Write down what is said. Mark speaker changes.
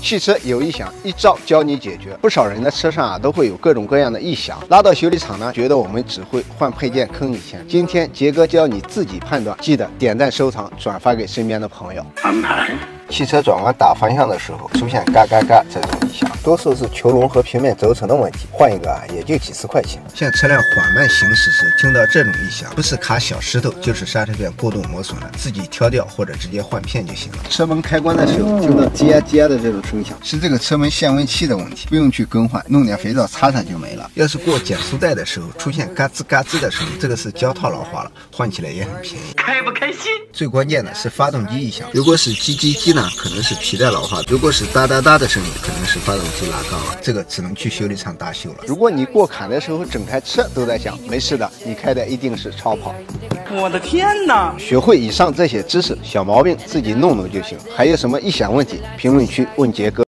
Speaker 1: 汽车有异响，一招教你解决。不少人的车上都会有各种各样的异响，拉到修理厂呢，觉得我们只会换配件坑你钱。今天杰哥教你自己判断，记得点赞、收藏、转发给身边的朋友。
Speaker 2: 安排。
Speaker 1: 汽车转弯打方向的时候出现嘎嘎嘎这种异响，多数是球笼和平面轴承的问题，换一个也就几十块钱。像车辆缓慢行驶时听到这种异响，不是卡小石头，就是刹车片过度磨损了，自己挑掉或者直接换片就行了。车门开关的时候听到吱呀吱呀的这种声响，是这个车门限温器的问题，不用去更换，弄点肥皂擦擦就没了。要是过减速带的时候出现嘎吱嘎吱的声音，这个是胶套老化了，换起来也很便宜。
Speaker 2: 开不开心？
Speaker 1: 最关键的是发动机异响，如果是叽叽叽呢，可能是皮带老化；如果是哒哒哒的声音，可能是发动机拉缸了。这个只能去修理厂大修了。如果你过坎的时候整台车都在响，没事的，你开的一定是超跑。
Speaker 2: 我的天哪！
Speaker 1: 学会以上这些知识，小毛病自己弄弄就行。还有什么异响问题，评论区问杰哥。